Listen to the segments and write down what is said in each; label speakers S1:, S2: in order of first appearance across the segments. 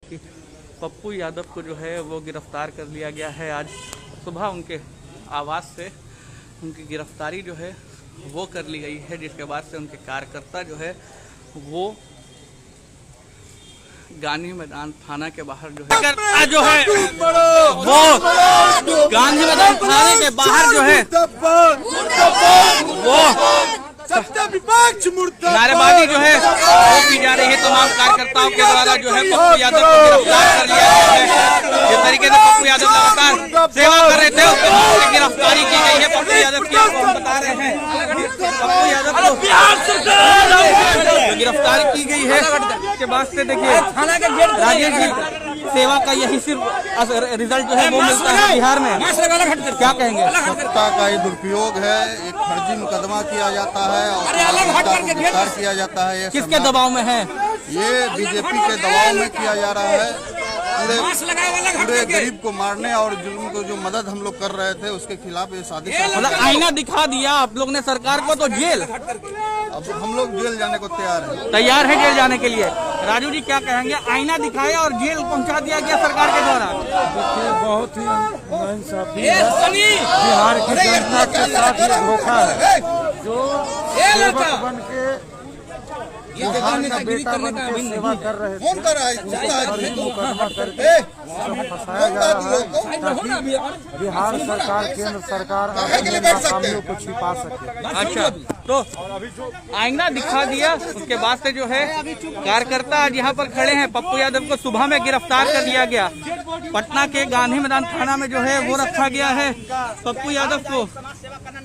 S1: कि पप्पू यादव को जो है वो गिरफ्तार कर लिया गया है। आज सुबह उनके आवास से उनकी गिरफ्तारी जो है वो कर ली गई है, जिसके बाद से उनके कार्यकर्ता जो है वो गांधी मैदान थाना के बाहर जो है वो गांधी मैदान थाने के बाहर जो है वो नारेबाजी जो है वो की जा रही है। तमाम कार्यकर्ताओं के द्वारा जो है पप्पू यादव को गिरफ्तार कर लिया गया है। जिस तरीके से पप्पू यादव लगातार सेवा कर रहे थे उसके बाद गिरफ्तारी की गई है। पप्पू यादव की आपको हम बता रहे हैं, पप्पू यादव को गिरफ्तार की गई है। उसके बाद से देखिए राजेश जी, सेवा का यही सिर्फ रिजल्ट जो है वो मिलता है बिहार में, क्या कहेंगे?
S2: सत्ता का ही दुरुपयोग है, एक फर्जी मुकदमा किया जाता है और गिरफ्तार किया जाता है।
S1: किसके दबाव में है?
S2: ये बीजेपी के दबाव में किया जा रहा है। पूरे गरीब को मारने और जुल्म को जो मदद हम लोग कर रहे थे उसके खिलाफ ये साजिश।
S1: मतलब आईना दिखा दिया आप लोग ने सरकार को, तो जेल,
S2: अब हम लोग जेल जाने को
S1: तैयार है जेल जाने के लिए। राजू जी क्या कहेंगे? आईना दिखाया और जेल पहुंचा दिया गया सरकार के द्वारा।
S3: बहुत ही नाइंसाफी है, बिहार की जनता के साथ ये धोखा है। जो सेवक बन के बिहार का बेटा बन के सेवा कर रहे थे, मुकदमा करके फंसाया जा रहा है ताकि बिहार सरकार, केंद्र सरकार अपने नाकामियों को छिपा सके।
S1: अच्छा, तो आईना दिखा दिया, उसके बाद से जो है कार्यकर्ता आज यहाँ पर खड़े हैं। पप्पू यादव को सुबह में गिरफ्तार कर लिया गया, पटना के गांधी मैदान थाना में जो है वो रखा गया है पप्पू यादव को।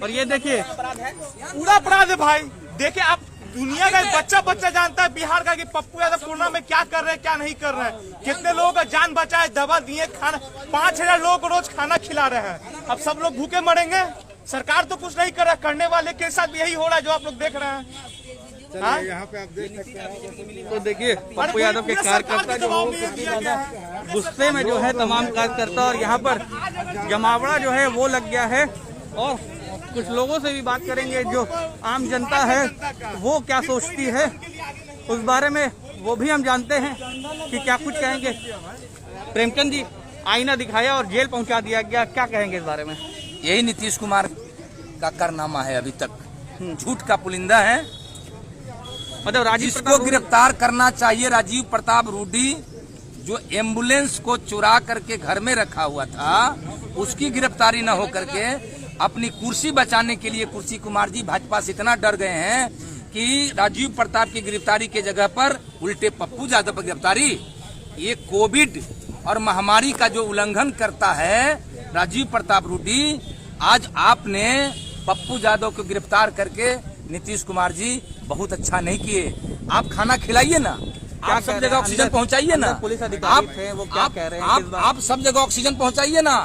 S1: और ये देखिए
S4: पूरा अपराध है भाई। देखिए आप, दुनिया का बच्चा जानता है बिहार का कि पप्पू यादव कोरोना में क्या कर रहे हैं, क्या नहीं कर रहे हैं। कितने लोगों का जान बचाए, दवा दिए, खाना 5000 लोगों को रोज खाना खिला रहे हैं। अब सब लोग भूखे मरेंगे? सरकार तो कुछ नहीं कर रहा, करने वाले के साथ भी यही हो रहा है जो आप लोग देख रहे हैं।
S2: यहाँ पे आप देख सकते हैं।
S1: तो देखिए पप्पू यादव के कार्यकर्ता जो गुस्से में जो है तमाम कार्यकर्ता, और यहाँ पर जमावड़ा जो है वो लग गया है। और कुछ लोगों से भी बात करेंगे, जो आम जनता है वो क्या सोचती है उस बारे में, वो भी हम जानते हैं कि क्या कुछ कहेंगे। प्रेमचंद जी, आईना दिखाया और जेल पहुंचा दिया गया, क्या कहेंगे इस बारे में?
S5: यही नीतीश कुमार का कारनामा है। अभी तक झूठ का पुलिंदा है।
S1: मतलब राजीव
S5: जिसको गिरफ्तार करना चाहिए, राजीव प्रताप रूडी, जो एम्बुलेंस को चुरा करके घर में रखा हुआ था, उसकी गिरफ्तारी न हो करके अपनी कुर्सी बचाने के लिए कुर्सी कुमार जी भाजपा से इतना डर गए हैं कि राजीव प्रताप की गिरफ्तारी के जगह पर उल्टे पप्पू यादव पर गिरफ्तारी। ये कोविड और महामारी का जो उल्लंघन करता है राजीव प्रताप रूडी, आज आपने पप्पू यादव को गिरफ्तार करके नीतीश कुमार जी बहुत अच्छा नहीं किए। आप खाना खिलाइए ना, आप सब जगह ऑक्सीजन पहुंचाइए ना,
S1: पुलिस अधिकारी थे वो क्या कह रहे हैं?
S5: आप सब जगह ऑक्सीजन पहुंचाइए ना,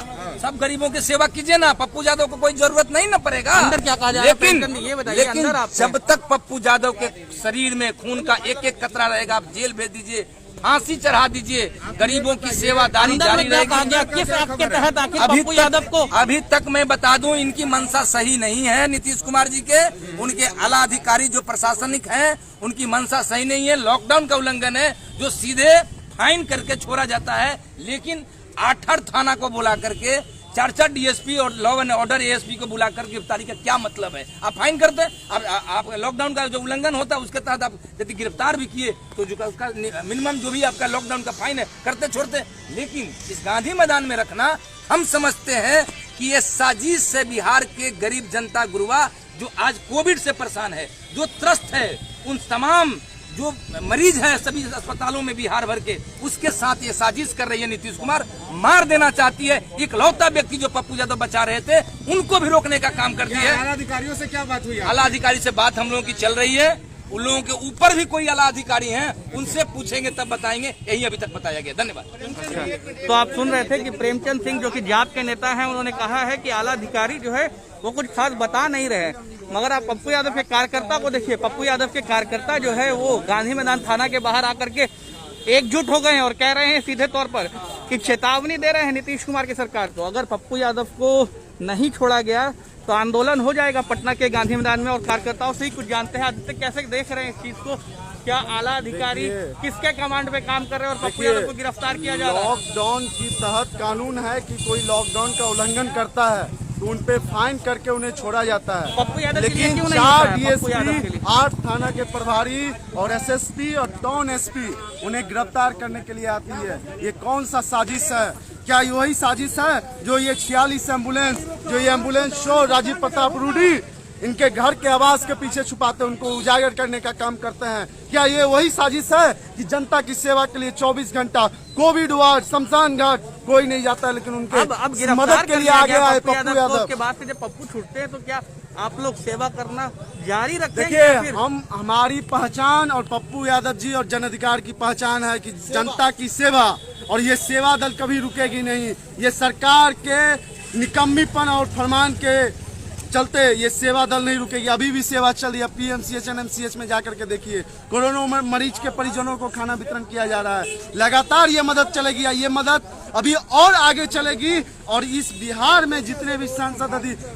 S5: सब गरीबों की सेवा कीजिए ना। पप्पू यादव को कोई जरूरत नहीं ना पड़ेगा।
S1: अंदर क्या कहा जाए?
S5: लेकिन जब तक पप्पू यादव के शरीर में खून का एक एक कतरा रहेगा, आप जेल भेज दीजिए, फांसी चढ़ा दीजिए, गरीबों की सेवादारी जारी रहेगी।
S1: किस एक्ट के तहत आखिर पप्पू यादव को?
S5: अभी तक मैं बता दूं, इनकी मंशा सही नहीं है। नीतीश कुमार जी के, उनके आला अधिकारी जो प्रशासनिक हैं, उनकी मंशा सही नहीं है। लॉकडाउन का उल्लंघन है जो सीधे फाइन करके छोड़ा जाता है, लेकिन 8 थाना को बुला करके 4 डीएसपी और लॉ एंड ऑर्डर एएसपी को बुलाकर गिरफ्तारी का क्या मतलब है? आप फाइन करते हैं, आप लॉकडाउन का जो उल्लंघन होता है उसके तहत आप यदि गिरफ्तार भी किए तो जो उसका मिनिमम जो भी आपका लॉकडाउन का फाइन है करते छोड़ते। लेकिन इस गांधी मैदान में रखना, हम समझते हैं कि ये साजिश से बिहार के गरीब जनता गुरुआ जो आज कोविड से परेशान है, जो त्रस्त है, उन तमाम जो मरीज है सभी अस्पतालों में बिहार भर के, उसके साथ ये साजिश कर रही है नीतीश कुमार। मार देना चाहती है इकलौता व्यक्ति जो पप्पू यादव बचा रहे थे, उनको भी रोकने का काम करती है।
S4: आला अधिकारियों से क्या बात हुई?
S5: आला अधिकारी से बात हम लोगों की चल रही है। उन लोगों के ऊपर भी कोई आला अधिकारी हैं, उनसे पूछेंगे तब बताएंगे। यही अभी तक बताया गया। धन्यवाद।
S1: तो आप सुन रहे थे कि प्रेमचंद सिंह जो कि जाप के नेता हैं, उन्होंने कहा है कि आला अधिकारी जो है वो कुछ खास बता नहीं रहे। मगर आप पप्पू यादव के कार्यकर्ता को देखिए, पप्पू यादव के कार्यकर्ता जो है वो गांधी मैदान थाना के बाहर आकर के एकजुट हो गए हैं और कह रहे हैं सीधे तौर पर कि चेतावनी दे रहे हैं नीतीश कुमार की सरकार को, अगर पप्पू यादव को नहीं छोड़ा गया तो आंदोलन हो जाएगा पटना के गांधी मैदान में। और कार्यकर्ताओं से ही कुछ जानते हैं। आदित्य कैसे देख रहे हैं इस चीज को, क्या आला अधिकारी किसके कमांड पे काम कर रहे हैं और पप्पू यादव को गिरफ्तार किया जा रहा है?
S3: लॉकडाउन की तहत कानून है कि कोई लॉकडाउन का उल्लंघन करता है तो उन पे फाइन करके उन्हें छोड़ा जाता है।
S1: पप्पू यादव के लिए
S3: लेकिन
S1: क्यों नहीं
S3: 4
S1: होता है पप्पू यादव के
S3: DSP,
S1: लिए?
S3: 8 थाना के प्रभारी और SSP और टाउन SP उन्हें गिरफ्तार करने के लिए आती है। ये कौन सा साजिश है? क्या वही साजिश है जो ये 46 एम्बुलेंस, जो ये एम्बुलेंस शो राजीव प्रताप रूडी इनके घर के आवास के पीछे छुपाते हैं, उनको उजागर करने का काम करते हैं? क्या ये वही साजिश है कि जनता की सेवा के लिए 24 घंटा कोविड वार्ड, शमशान घाट कोई नहीं जाता है, लेकिन उनके
S1: अब गिरफ्तार
S3: मदद के लिए आ गया है पप्पू यादव।
S1: उसके बाद से जब पप्पू छूटते हैं तो क्या आप लोग सेवा करना जारी रखेंगे?
S3: देखिए, हमारी पहचान और पप्पू यादव जी और जन अधिकार की पहचान है कि जनता की सेवा, और ये सेवा दल कभी रुकेगी नहीं। ये सरकार के निकम्मीपन और फरमान के चलते ये सेवा दल नहीं रुकेगी। अभी भी सेवा चल रही है। PMCH NMCH में जाकर के देखिए, कोरोना मरीज के परिजनों को खाना वितरण किया जा रहा है। लगातार ये मदद चलेगी, ये मदद अभी और आगे चलेगी। और इस बिहार में जितने भी सांसद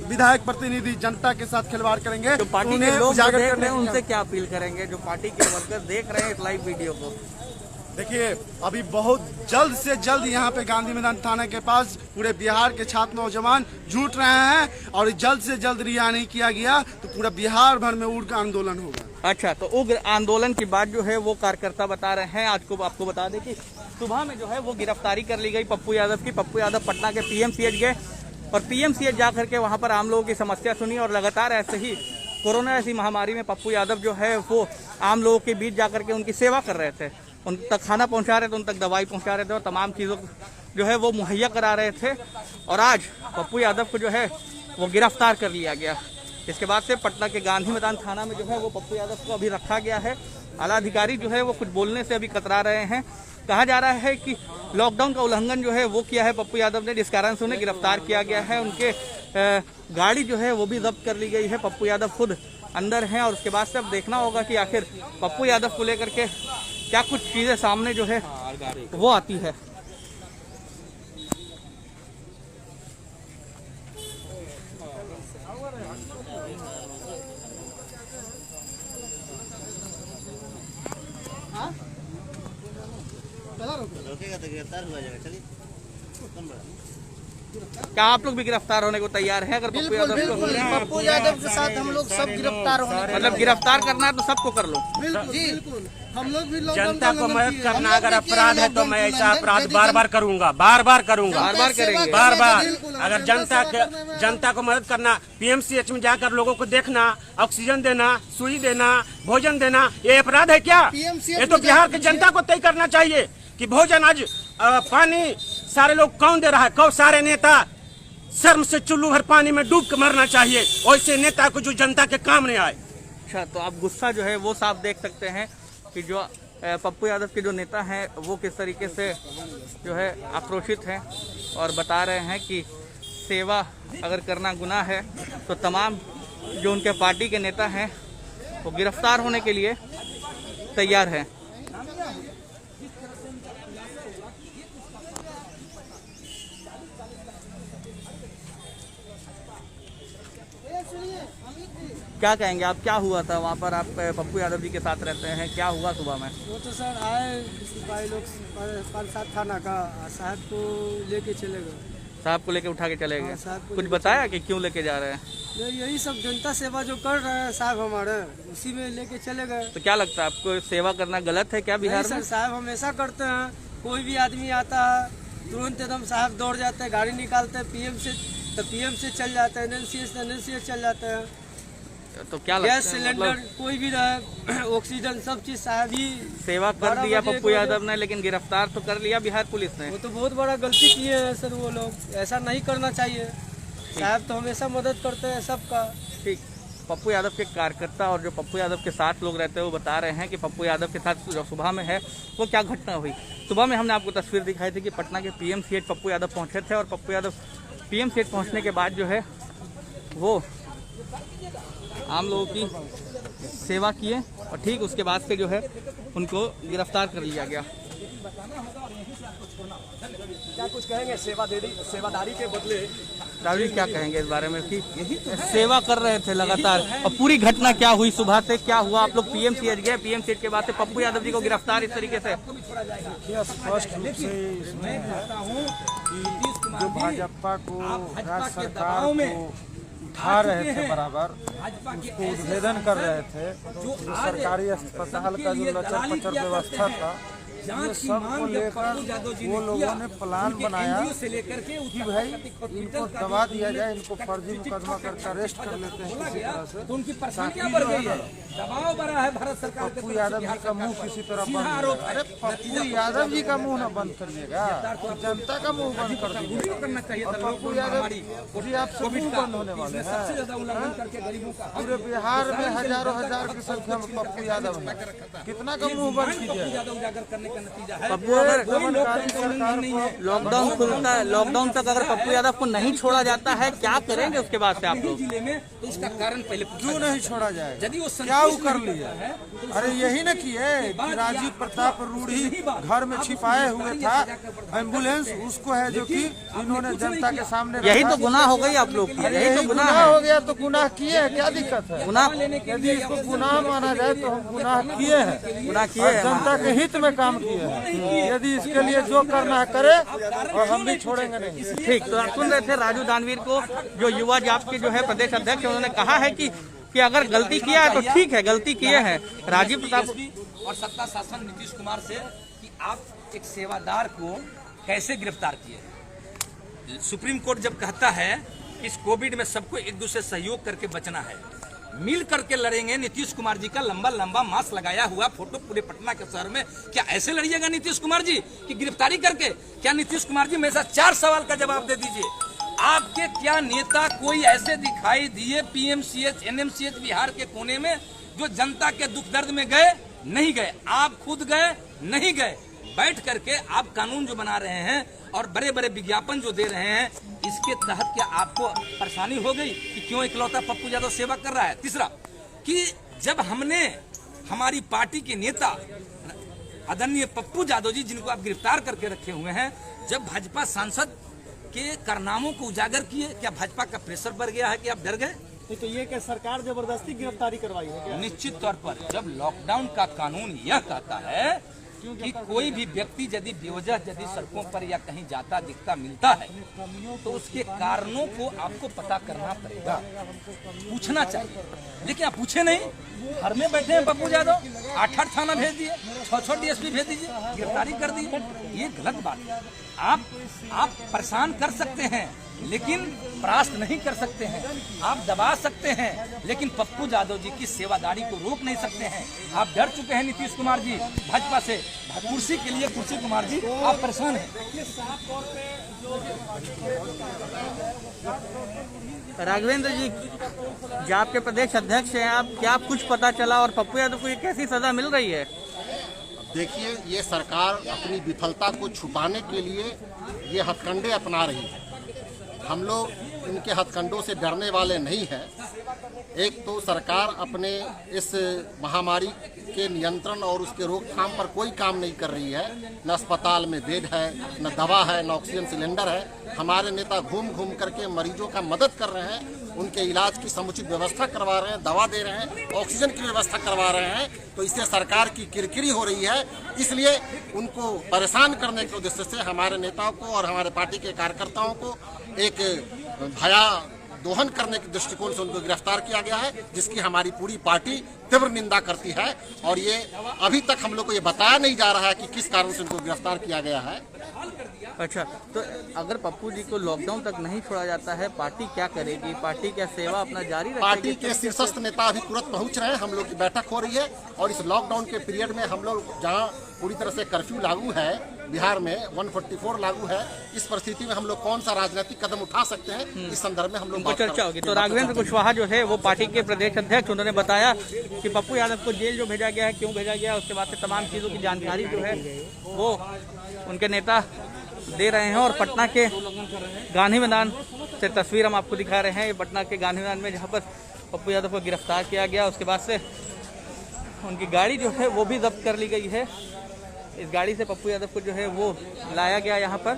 S3: विधायक प्रतिनिधि जनता के साथ खिलवाड़ करेंगे,
S1: जो पार्टी के लोग देख रहे हैं उनसे क्या अपील करेंगे? जो पार्टी के वर्कर्स देख रहे हैं इस लाइव वीडियो को,
S3: देखिए, अभी बहुत जल्द से जल्द यहाँ पे गांधी मैदान थाना के पास पूरे बिहार के छात्र नौजवान जुट रहे हैं, और जल्द से जल्द रिहा नहीं किया गया तो पूरा बिहार भर में उग्र आंदोलन होगा।
S1: अच्छा, तो उग्र आंदोलन की बात जो है वो कार्यकर्ता बता रहे हैं। आज को आपको बता दें कि सुबह में जो है वो गिरफ्तारी कर ली गई पप्पू यादव की। पप्पू यादव पटना के PMCH गए और PMCH जा करके वहाँ पर आम लोगों की समस्या सुनी, और लगातार ऐसे ही कोरोना ऐसी महामारी में पप्पू यादव जो है वो आम लोगों के बीच जा करके उनकी सेवा कर रहे थे, उन तक खाना पहुंचा रहे थे, उन तक दवाई पहुंचा रहे थे और तमाम चीज़ों जो है वो मुहैया करा रहे थे। और आज पप्पू यादव को जो है वो गिरफ्तार कर लिया गया। इसके बाद से पटना के गांधी मैदान थाना में जो है वो पप्पू यादव को अभी रखा गया है। आला अधिकारी जो है वो कुछ बोलने से अभी कतरा रहे हैं। कहा जा रहा है कि लॉकडाउन का उल्लंघन जो है वो किया है पप्पू यादव ने, जिस कारण से उन्हें गिरफ्तार किया गया है। उनके गाड़ी जो है वो भी जब्त कर ली गई है। पप्पू यादव खुद अंदर हैं और उसके बाद से अब देखना होगा कि आखिर पप्पू यादव को लेकर के क्या कुछ चीजें सामने जो है वो आती है।
S6: रोकेगा तो गिरफ्तार हुआ जाएगा। चलिए,
S1: क्या आप लोग भी गिरफ्तार होने को तैयार हैं? अगर पप्पू यादव को,
S6: पप्पू यादव के साथ हम लोग सब गिरफ्तार होने,
S1: मतलब गिरफ्तार करना है तो सबको कर लो।
S6: बिल्कुल हम लोग भी
S7: जनता को मदद करना अगर अपराध है तो मैं ऐसा अपराध बार बार करूंगा, बार बार करूंगा,
S1: बार बार करेंगे,
S7: बार बार। अगर जनता को मदद करना, PMCH में जाकर लोगों को देखना, ऑक्सीजन देना, सुई देना, भोजन देना, ये अपराध है क्या? ये तो बिहार की जनता को तय करना चाहिए कि भोजन आज पानी सारे लोग कौन दे रहा है? कौन सारे नेता शर्म से चुल्लू भर पानी में डूब के मरना चाहिए। वैसे नेता को जो जनता के काम नहीं आए।
S1: अच्छा, तो आप गुस्सा जो है वो साफ देख सकते हैं कि जो पप्पू यादव के जो नेता हैं वो किस तरीके से जो है आक्रोशित हैं और बता रहे हैं कि सेवा अगर करना गुनाह है तो तमाम जो उनके पार्टी के नेता हैं वो गिरफ्तार होने के लिए तैयार हैं। क्या कहेंगे आप? क्या हुआ था वहाँ पर? आप पप्पू यादव जी के साथ रहते हैं, क्या हुआ सुबह में?
S8: वो तो सर आए भाई लोग 5-7 थाना का, साहब को लेके चले गए।
S1: साहब को लेके उठा के चले गए?
S8: साहब को
S1: कुछ बताया कि क्यों लेके जा रहे हैं?
S8: यही सब जनता सेवा जो कर रहे हैं साहब हमारे, उसी में लेके चले गए।
S1: तो क्या लगता है आपको, सेवा करना गलत है क्या बिहार में?
S8: सर साहब हमेशा करते हैं, कोई भी आदमी आता है तुरंत एकदम साहब दौड़ जाते हैं, गाड़ी निकालते हैं, PM से चल जाते हैं, NMCH चल जाते हैं।
S1: तो क्या लगता है
S8: गैस सिलेंडर कोई भी रहे, ऑक्सीजन सब चीज साहब ही
S1: सेवा कर दिया पप्पू यादव ने, लेकिन गिरफ्तार तो कर लिया बिहार पुलिस ने।
S8: वो तो बहुत बड़ा गलती किए हैं सर वो लोग, ऐसा नहीं करना चाहिए। साहब तो हमेशा मदद करते हैं सबका।
S1: ठीक, पप्पू यादव के कार्यकर्ता और जो पप्पू यादव के साथ लोग रहते हैं वो बता रहे हैं कि पप्पू यादव के साथ जो सुबह में है वो क्या घटना हुई। सुबह में हमने आपको तस्वीर दिखाई थी कि पटना के PMCH पप्पू यादव पहुंचे थे और पप्पू यादव PMCH पहुंचने के बाद जो है वो आम लोगों की सेवा किए और ठीक उसके बाद से जो है उनको गिरफ्तार कर लिया गया।
S9: क्या कुछ कहेंगे सेवादारी के बदले?
S1: राहुल क्या कहेंगे इस बारे में कि सेवा कर रहे थे लगातार, और पूरी घटना क्या हुई, सुबह से क्या हुआ? आप लोग पीएमसीएच गए, पीएमसीएच के बाद से पप्पू यादव जी को गिरफ्तार इस तरीके से?
S3: स्पष्ट रूप से इसमें कि जो भाजपा को राज्य सरकार को उठा रहे थे बराबर, उसको उद्भेदन कर रहे थे, जो सरकारी अस्पताल का जो लचर पचर व्यवस्था था, ये सब को लेकर वो लोगों ने प्लान बनाया कि भाई इनको दबा दिया जाए, इनको फर्जी मुकदमा करके अरेस्ट कर लेते हैं किसी तरह से, ताकि जो है
S5: दबाव बढ़ा है भारत सरकार
S3: पप्पू यादव जी का मुंह किसी तरह बंद हो। अरे पप्पू यादव जी का मुंह न बंद करिएगा, जनता का मुंह बंद कर दीजिएगा। और पप्पू यादव जी आपसे मुंह बंद होने वाले हैं। पूरे बिहार में हजारों हजार की संख्या में पप्पू यादव है, कितना का मुंह बंद कीजिएगा?
S1: पप्पू अगर लॉकडाउन खुलता है, लॉकडाउन तक अगर पप्पू यादव को नहीं छोड़ा जाता है, क्या करेंगे उसके बाद से आप लोग?
S5: जिले में तो उसका कारण पहले
S3: क्यों नहीं छोड़ा जाए?
S5: यदि वो
S3: क्या वो कर लिया? अरे यही न किए कि राजीव प्रताप रूढ़ी घर में छिपाए हुए था एम्बुलेंस, उसको है जो कि इन्होंने जनता के सामने,
S1: यही तो गुनाह हो गई आप लोग की, यही तो गुनाह
S3: हो गया। तो गुनाह किए हैं, क्या दिक्कत है?
S1: गुनाह
S3: यदि इसको गुनाह माना जाए तो हम गुनाह किए हैं,
S1: गुनाह किए हैं,
S3: जनता के हित में काम किए हैं। यदि इसके लिए जो करना है करे, और हम भी छोड़ेंगे नहीं।
S1: ठीक, तो आप सुन रहे थे राजू दानवीर को, जो युवा जाप के जो है प्रदेश अध्यक्ष, उन्होंने कहा है कि अगर गलती किया है तो ठीक है, गलती किए हैं। राजीव प्रताप
S5: और सत्ता शासन नीतीश कुमार से कि आप एक सेवादार को कैसे गिरफ्तार किए। सुप्रीम कोर्ट जब कहता है कि इस कोविड में सबको एक दूसरे सहयोग करके बचना है, मिल करके लड़ेंगे। नीतीश कुमार जी का लंबा लंबा मास्क लगाया हुआ फोटो पूरे पटना के शहर में, क्या ऐसे लड़िएगा नीतीश कुमार जी की गिरफ्तारी करके? क्या नीतीश कुमार जी मेरे साथ 4 सवाल का जवाब दे दीजिए। आपके क्या नेता कोई ऐसे दिखाई दिए पीएमसीएच एनएमसीएच बिहार के कोने में जो जनता के दुख दर्द में गए? नहीं गए। आप खुद गए? नहीं गए। बैठ करके आप कानून जो बना रहे हैं और बड़े बड़े विज्ञापन जो दे रहे हैं, इसके तहत क्या आपको परेशानी हो गई कि क्यों इकलौता पप्पू यादव सेवा कर रहा है? तीसरा, कि जब हमने हमारी पार्टी के नेता आदरणीय पप्पू यादव जी, जिनको आप गिरफ्तार करके रखे हुए हैं, जब भाजपा सांसद के कारनामों को उजागर किए, क्या भाजपा का प्रेशर बढ़ गया है कि आप डर गए?
S9: तो ये क्या सरकार जबरदस्ती गिरफ्तारी करवाई है क्या?
S5: निश्चित तौर पर जब लॉकडाउन का कानून यह कहता है कि कोई भी व्यक्ति यदि बेवजह यदि सड़कों पर या कहीं जाता दिखता मिलता है, तो उसके कारणों को आपको पता करना पड़ेगा, पूछना चाहिए। लेकिन आप पूछे नहीं, घर में बैठे हैं पप्पू यादव, 8 थाना भेज दिए, 6 डीएसपी भेज दीजिए, गिरफ्तारी कर दी। ये गलत बात है। आप परेशान कर सकते हैं, लेकिन परास्त नहीं कर सकते हैं। आप दबा सकते हैं, लेकिन पप्पू यादव जी की सेवादारी को रोक नहीं सकते हैं। आप डर चुके हैं नीतीश कुमार जी भाजपा से, कुर्सी के लिए कुर्सी कुमार जी आप परेशान हैं।
S1: राघवेंद्र जी, जाप के प्रदेश अध्यक्ष हैं आप, क्या कुछ पता चला और पप्पू यादव को ये कैसी सजा मिल रही है?
S10: देखिए, ये सरकार अपनी विफलता को छुपाने के लिए ये हथकंडे अपना रही है। हम लोग इनके हथकंडों से डरने वाले नहीं हैं। एक तो सरकार अपने इस महामारी के नियंत्रण और उसके रोकथाम पर कोई काम नहीं कर रही है। न अस्पताल में बेड है, न दवा है, न ऑक्सीजन सिलेंडर है। हमारे नेता घूम घूम करके मरीजों का मदद कर रहे हैं, उनके इलाज की समुचित व्यवस्था करवा रहे हैं, दवा दे रहे हैं, ऑक्सीजन की व्यवस्था करवा रहे हैं। तो इससे सरकार की किरकिरी हो रही है। इसलिए उनको परेशान करने के उद्देश्य से हमारे नेताओं को और हमारे पार्टी के कार्यकर्ताओं को एक भया दोहन करने के दृष्टिकोण से उनको गिरफ्तार किया गया है, जिसकी हमारी पूरी पार्टी तीव्र निंदा करती है। और ये अभी तक हम लोग को ये बताया नहीं जा रहा है कि किस कारण से उनको गिरफ्तार किया गया है।
S1: अच्छा, तो अगर पप्पू जी को लॉकडाउन तक नहीं छोड़ा जाता है, पार्टी क्या करेगी? पार्टी क्या सेवा अपना जारी रखेगी?
S10: पार्टी के शीर्षस्थ नेता अभी तुरंत पहुंच रहे हैं। हम लोग की बैठक हो रही है और इस लॉकडाउन के पीरियड में हम लोग जहां पूरी तरह से कर्फ्यू लागू है, बिहार में 144 लागू है, इस परिस्थिति में हम लोग कौन सा राजनीतिक कदम उठा सकते हैं, इस संदर्भ में हम लोग
S1: चर्चा होगी। तो राघवेंद्र कुशवाहा जो है वो पार्टी के प्रदेश अध्यक्ष, उन्होंने बताया कि पप्पू यादव को जेल जो भेजा गया है, क्यों भेजा गया, उसके बाद से तमाम चीज़ों की जानकारी जो है वो उनके नेता दे रहे हैं। और पटना के गांधी मैदान से तस्वीर हम आपको दिखा रहे हैं। ये पटना के गांधी मैदान में जहाँ पर पप्पू यादव को गिरफ्तार किया गया, उसके बाद से उनकी गाड़ी जो है वो भी जब्त कर ली गई है। इस गाड़ी से पप्पू यादव को जो है वो लाया गया यहाँ पर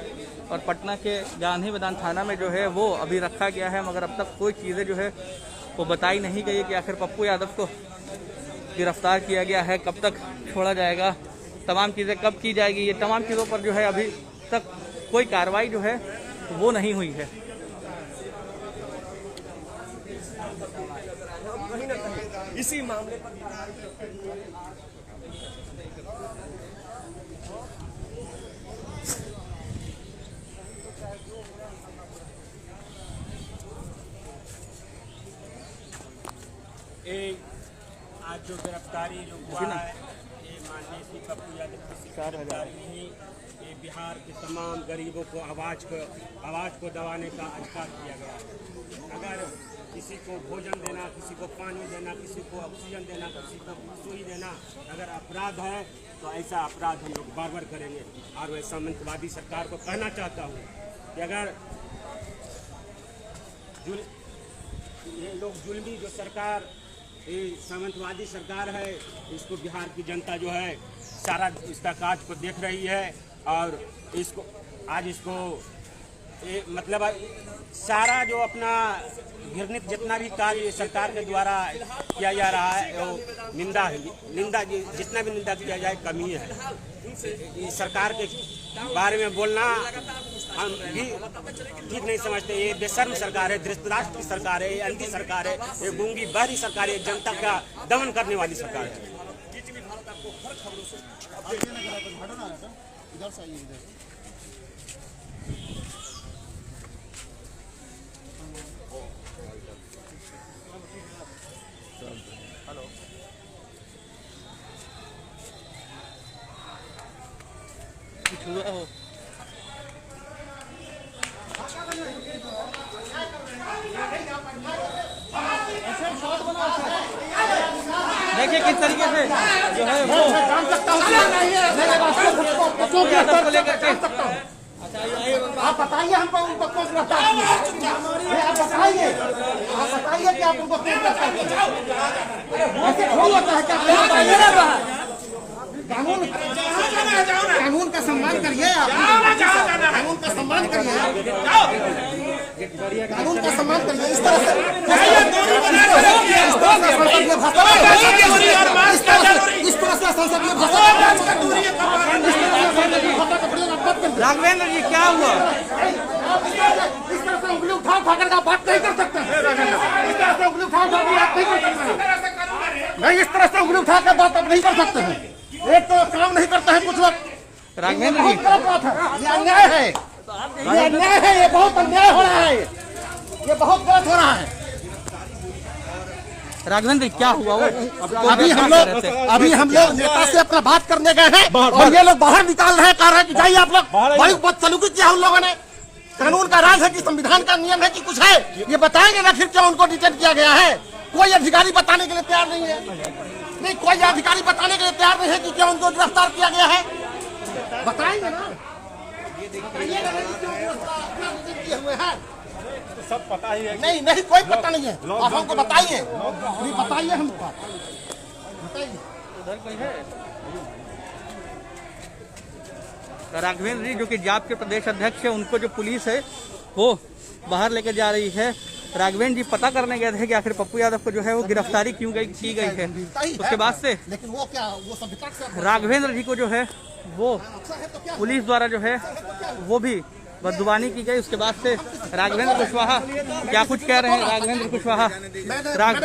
S1: और पटना के गांधी मैदान थाना में जो है वो अभी रखा गया है, मगर अब तक कोई चीज़ें जो है वो बताई नहीं गई कि आखिर पप्पू यादव को गिरफ्तार किया गया है, कब तक छोड़ा जाएगा, तमाम चीज़ें कब की जाएगी, ये तमाम चीज़ों पर जो है अभी तक कोई कार्रवाई जो है वो नहीं हुई है।
S9: इसी मामले पर
S7: आज जो गिरफ्तारी जो हुआ है ये माननीय श्री पप्पू यादव की गिरफ्तारी नहीं, ये बिहार के तमाम गरीबों को आवाज़ को दबाने का अधिकार किया गया है। अगर किसी को भोजन देना, किसी को पानी देना, किसी को ऑक्सीजन देना, किसी को सुई देना अगर अपराध है तो ऐसा अपराध हम लोग बार बार करेंगे। और मैं सामंतवादी सरकार को कहना चाहता हूँ कि अगर ये लोग जुल्मी जो सरकार, ये सामंतवादी सरकार है, इसको बिहार की जनता जो है सारा इसका काज को देख रही है और इसको आज इसको मतलब सारा जो अपना घृणित जितना भी कार्य सरकार के द्वारा किया जा रहा है वो निंदा जितना भी निंदा किया जाए कमी है। इस सरकार के बारे में बोलना हम भी ठीक नहीं समझते। ये बेशर्म सरकार है, धृतराष्ट्र की सरकार है, ये अंधी सरकार है, ये गूंगी बहरी सरकार है, जनता का दमन करने वाली सरकार है।
S1: देखिए किस तरीके से जो है वो को लेकर के
S10: आप बताइए हमको उनको क्यों गिरफ्तार किया? आप बताइए कि आप उनको क्यों गिरफ्तार किया? ऐसे थोड़ी होता है क्या? कानून का सम्मान करिए आप, कानून का सम्मान करिए, कानून का सम्मान करिए। इस तरह से संसदीय
S1: राघवेंद्र जी क्या हुआ?
S10: इस तरह से उंगली उठा कर का बात नहीं कर सकते। इस तरह से उंगली उठा कर बात नहीं कर सकते। नहीं, इस तरह से उंगली उठा कर बात आप नहीं कर सकते हैं। एक तो काम नहीं करते हैं कुछ वक्त।
S1: राघवेंद्र जी
S10: ये अन्याय है, ये अन्याय है, ये बहुत अन्याय हो रहा है, ये बहुत गलत हो रहा है।
S1: राघवेंद्र क्या हुआ? वो
S10: अभी हम लोग नेता से अपना बात करने गए हैं और ये लोग बाहर निकाल रहे हैं, कह रहे हैं कि जाइए आप लोग। बड़ी बदसलूकी किया हम लोगों ने। कानून का राज है कि संविधान का नियम है कि कुछ है, ये बताएंगे ना फिर क्यों उनको डिटेन किया गया है। कोई अधिकारी बताने के लिए तैयार नहीं है। नहीं, कोई अधिकारी बताने के लिए तैयार नहीं है कि क्यों उनको गिरफ्तार किया गया है। बताएंगे ना, किए हुए हैं
S9: सब पता ही है।
S10: नहीं, कोई पता नहीं है। आप हमको बताइए, बताइए हमको, बताइए।
S1: उधर कोई है? राघवेंद्र जी जो कि जाप के प्रदेश अध्यक्ष है, उनको जो पुलिस है वो बाहर लेकर जा रही है। राघवेंद्र जी पता करने गए थे कि आखिर पप्पू यादव को जो है वो गिरफ्तारी क्यों की गई है। उसके बाद से
S10: लेकिन वो क्या, वो सब
S1: राघवेंद्र जी को जो है वो पुलिस द्वारा जो है वो भी बदजुबानी की गई। उसके बाद से राघवेंद्र कुशवाहा क्या कुछ कह रहे हैं? राघवेंद्र कुशवाहा,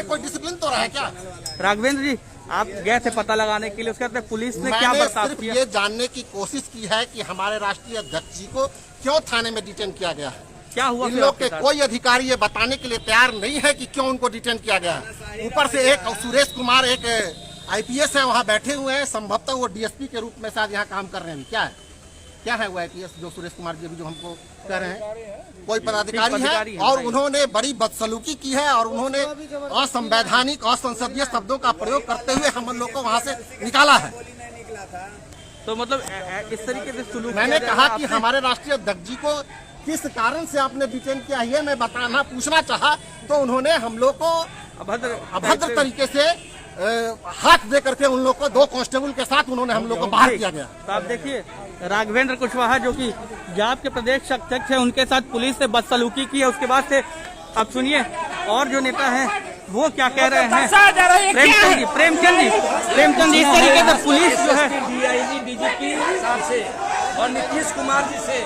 S10: कोई डिसिप्लिन तो रहा है क्या?
S1: राघवेंद्र जी आप गए थे पता लगाने के लिए, उसके बाद पुलिस ने क्या बर्ताव किया?
S10: ये जानने की कोशिश की है कि हमारे राष्ट्रीय अध्यक्ष जी को क्यों थाने में डिटेन किया गया है।
S1: क्या हुआ?
S10: इन लोग के कोई अधिकारी ये बताने के लिए तैयार नहीं है कि क्यों उनको डिटेन किया गया है। ऊपर से एक सुरेश कुमार, एक IPS है, वहाँ बैठे हुए हैं। संभवतः वो DSP के रूप में शायद यहाँ काम कर रहे हैं। क्या है वो IPS जो सुरेश कुमार जी अभी जो हमको कह रहे हैं, कोई पदाधिकारी है और उन्होंने बड़ी बदसलूकी की है और उन्होंने असंवैधानिक, असंसदीय शब्दों का प्रयोग करते हुए हम लोग को वहाँ से निकाला है।
S1: तो मतलब इस तरीके से सुलूक
S10: मैंने कहा कि हमारे राष्ट्रीय अध्यक्ष जी को किस कारण से आपने डिटेन किया, ये मैं पूछना चाहा तो उन्होंने हम लोग को अभद्र तरीके से हाथ दे करके उन लोग को 2 कांस्टेबल के साथ उन्होंने हम लोग को बाहर किया गया।
S1: तो आप देखिए राघवेंद्र कुशवाहा जो कि जाप के प्रदेश अध्यक्ष है, उनके साथ पुलिस से बदसलूकी की है। उसके बाद से अब सुनिए और जो नेता है वो क्या कह रहे हैं। प्रेमचंद जी इस तरीके से पुलिस जो है
S5: डीआईजी डीजीपी साहब से और नीतीश कुमार जी से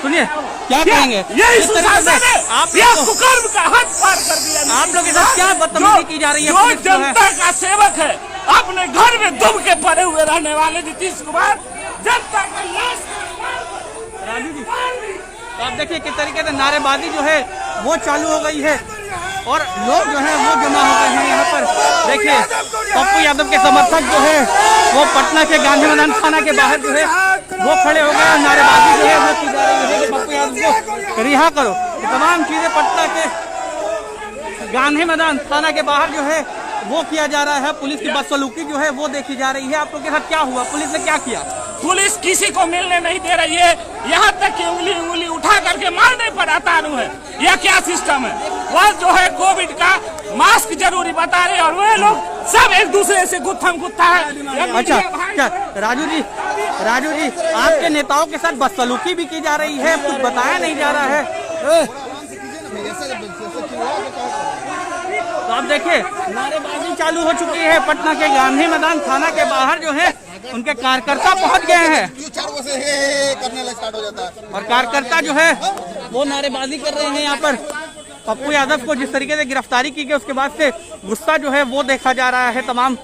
S1: सुनिए क्या कहेंगे। आप लोग के साथ क्या बदतमीजी की जा रही है।
S7: जो जनता का सेवक है, अपने घर में दुम के पड़े हुए रहने वाले नीतीश कुमार जनता का
S1: राजू जी तो आप देखिए किस तरीके से नारेबाजी जो है वो चालू हो गई है और लोग जो है वो जमा हो गए हैं यहाँ पर। देखिए पप्पू यादव के समर्थक जो है वो पटना के गांधी मैदान थाना के बाहर जो है वो खड़े हो गए। नारेबाजी जो है वो की जा रही है कि पप्पू यादव को रिहा करो। ये तमाम चीजें पटना के गांधी मैदान थाना के बाहर जो है वो किया जा रहा है। पुलिस की बदसलूकी जो है वो देखी जा रही है। आप लोग के साथ क्या हुआ, पुलिस ने क्या किया?
S7: पुलिस किसी को मिलने नहीं दे रही है, यहाँ तक कि उंगली उठा करके मारने पर अतारू है। यह क्या सिस्टम है? वह जो है कोविड का मास्क जरूरी बता रहे और वे लोग सब एक दूसरे से गुत्थम गुत्था है।
S1: अच्छा क्या राजू जी आपके नेताओं के साथ बदसलूकी भी की जा रही है, कुछ बताया नहीं जा रहा है। तो आप देखिए नारेबाजी चालू हो चुकी है। पटना के गांधी मैदान थाना के बाहर जो है उनके कार्यकर्ता पहुंच गए हैं और कार्यकर्ता जो है वो नारेबाजी कर रहे हैं। यहाँ पर पप्पू यादव को जिस तरीके से गिरफ्तारी की गई उसके बाद से गुस्सा जो है वो देखा जा रहा है। तमाम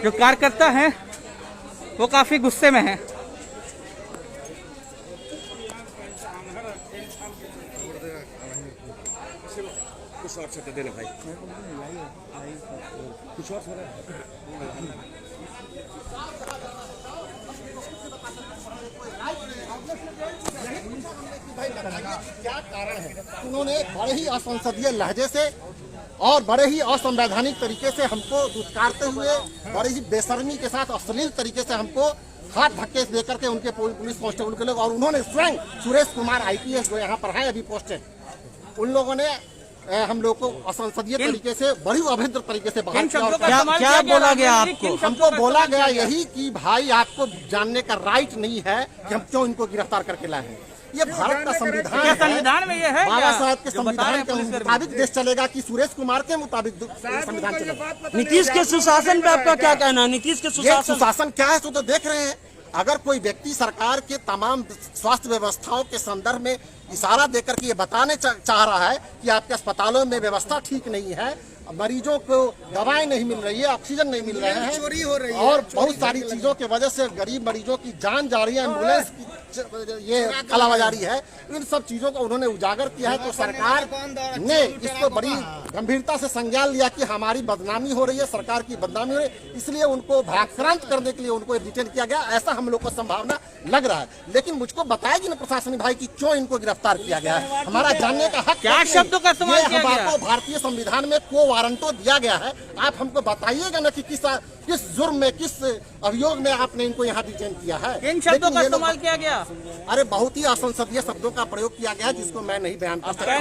S1: जो कार्यकर्ता हैं वो काफी गुस्से में हैं।
S9: कुछ और छत्ते देना भाई, कुछ और थोड़ा
S10: क्या कारण है? उन्होंने बड़े ही असंसदीय लहजे से और बड़े ही असंवैधानिक तरीके से हमको दुत्कारते हुए बड़े ही बेशर्मी के साथ अश्लील तरीके से हमको हाथ धक्के देकर के उनके पुलिस कांस्टेबल के लोग और उन्होंने स्वयं सुरेश कुमार IPS जो यहाँ पर है अभी पोस्टेड, उन लोगों ने हम लोग को असंसदीय तरीके से बड़ी अभद्र तरीके से बाहर
S1: क्या बोला गया आपको?
S10: हमको बोला गया यही कि भाई आपको जानने का राइट नहीं है कि हम क्यों इनको गिरफ्तार करके लाए हैं। ये भारत का संविधान है,
S1: संविधान में ये है
S10: बाबा साहब के संविधान के मुताबिक देश चलेगा कि सुरेश कुमार के मुताबिक संविधान चलेगा।
S8: नीतीश के सुशासन पे आपका क्या कहना है? नीतीश के
S10: सुशासन क्या है तो देख रहे हैं। अगर कोई व्यक्ति सरकार के तमाम स्वास्थ्य व्यवस्थाओं के संदर्भ में इशारा देकर के ये बताने चाह रहा है कि आपके अस्पतालों में व्यवस्था ठीक नहीं है, मरीजों को दवाएं नहीं मिल रही है, ऑक्सीजन नहीं मिल रहे हैं, चोरी हो रही है और बहुत सारी चीजों की वजह से गरीब मरीजों की जान जा रही है, एम्बुलेंस की ये कालाबाजारी है, इन सब चीजों को उन्होंने उजागर किया है। तो सरकार ने इसको बड़ी गंभीरता से संज्ञान लिया कि हमारी बदनामी हो रही है, सरकार की बदनामी हो रही है, इसलिए उनको भ्रांत करने के लिए उनको डिटेन किया गया, ऐसा हम लोग को संभावना लग रहा है। लेकिन मुझको बताएगी ना प्रशासनिक भाई की क्यों इनको गिरफ्तार किया गया है, हमारा जानने का हक
S1: क्या शब्दों का इस्तेमाल किया गया?
S10: आपको भारतीय संविधान में को वारंटो दिया गया है, आप हमको बताइएगा ना कि किस जुर्म में, किस अभियोग में आपने इनको यहाँ डिटेन किया है।
S1: इन शब्दों का इस्तेमाल किया गया?
S10: अरे बहुत ही असंसदीय शब्दों का प्रयोग किया गया जिसको मैं नहीं बयान कर सकता।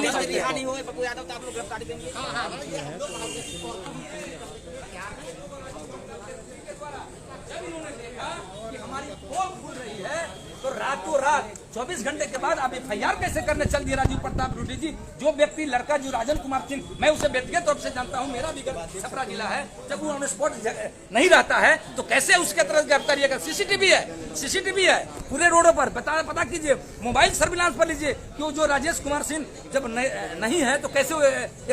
S5: तो रातों रात 24 घंटे के बाद आप FIR कैसे करने चल दिए राजीव प्रताप रूडी जी? जो व्यक्ति लड़का जो राजन कुमार सिंह, मैं उसे व्यक्तिगत तौर से जानता हूं, मेरा भी छपरा जिला है, जब वो ऑन स्पॉट नहीं रहता है तो कैसे उसके तरफ गिरफ्तारी है? सीसीटीवी है पूरे रोडों पर, पता कीजिए, मोबाइल सर्विलांस पर लीजिए कि जो राजेश कुमार सिंह जब नहीं है तो कैसे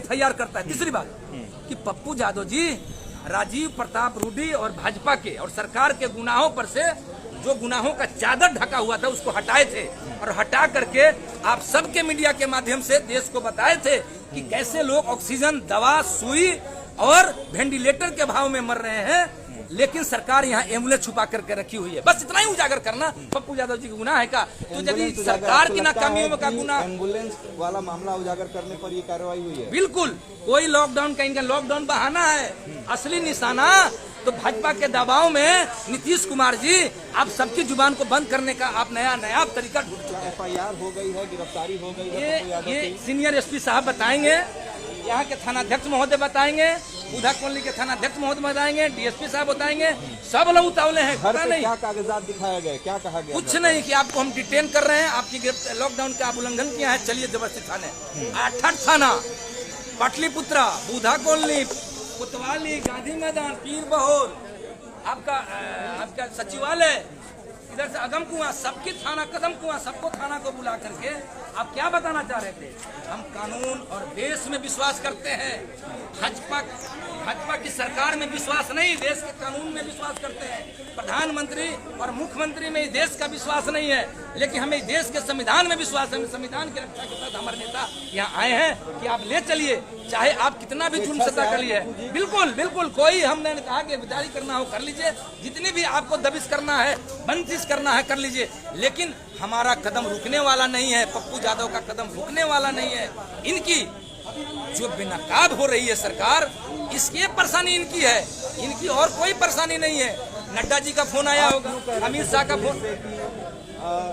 S5: FIR करता है। तीसरी बात कि पप्पू यादव जी राजीव प्रताप रूडी और भाजपा के और सरकार के गुनाहों पर से जो गुनाहों का चादर ढका हुआ था उसको हटाए थे और हटा करके आप सबके मीडिया के माध्यम से देश को बताए थे कि कैसे लोग ऑक्सीजन, दवा, सुई और वेंटिलेटर के भाव में मर रहे हैं, लेकिन सरकार यहाँ एम्बुलेंस छुपा करके रखी हुई है। बस इतना ही उजागर करना पप्पू यादव जी का गुनाह है का? तो यदि सरकार की नाकामियों का गुनाह,
S11: एम्बुलेंस वाला मामला उजागर करने पर ये कार्रवाई हुई है।
S5: बिल्कुल, कोई लॉकडाउन का इनका लॉकडाउन बहाना है, असली निशाना तो भाजपा के दबाव में नीतीश कुमार जी आप सबकी जुबान को बंद करने का आप नया तरीका ढूंढ चुके हैं।
S11: FIR हो गई है, गिरफ्तारी हो गई है।
S5: ये सीनियर SP साहब बताएंगे, यहाँ के थानाध्यक्ष महोदय बताएंगे, बुधा कॉलोनी के थानाध्यक्ष महोदय बताएंगे, डीएसपी साहब बताएंगे, सब लोग उतावले हैं।
S11: घर
S5: पता
S11: पे
S5: नहीं
S11: क्या कागजात दिखाया गया, क्या कहा गया?
S5: कुछ नहीं कि आपको हम डिटेन कर रहे हैं, आपकी लॉकडाउन का आप उल्लंघन किया है, चलिए जबरदस्ती थाने। 8 थाना, पाटलिपुत्रा, बुधा कॉलोनी, कोतवाली, गांधी मैदान, पीर बहोर, आपका सचिवालय, इधर से अगम कुआं, सबकी थाना कदम कुआं, सबको थाना को बुला करके आप क्या बताना चाह रहे थे? हम कानून और देश में विश्वास करते हैं, भाजपा की सरकार में विश्वास नहीं, देश के कानून में विश्वास करते हैं। प्रधानमंत्री और मुख्यमंत्री में देश का विश्वास नहीं है, लेकिन हमें देश के संविधान में विश्वास है। संविधान की रक्षा के साथ हमारे नेता यहाँ आए हैं कि आप ले चलिए, चाहे आप कितना भी जुल्म सत्ता कर लिए। बिल्कुल बिल्कुल, कोई हमने कहा कि गिरफ्तारी करना हो कर लीजिए, जितनी भी आपको दबिश करना है, बंदिश करना है कर लीजिए, लेकिन हमारा कदम रुकने वाला नहीं है। पप्पू यादव का कदम रुकने वाला नहीं है। इनकी जो बेनकाब हो रही है सरकार, इसकी परेशानी इनकी है, इनकी और कोई परेशानी नहीं है। नड्डा जी का फोन आया होगा, अमित शाह का फोन।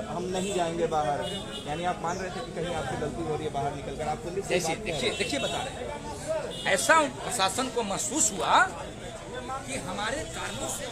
S11: हम नहीं जाएंगे बाहर, यानी आप मान रहे थे कि कहीं आपसे गलती हो रही है बाहर निकलकर, आप पुलिस से बात करें।
S5: देखिए बता रहे हैं, ऐसा प्रशासन को महसूस हुआ कि हमारे कारणों से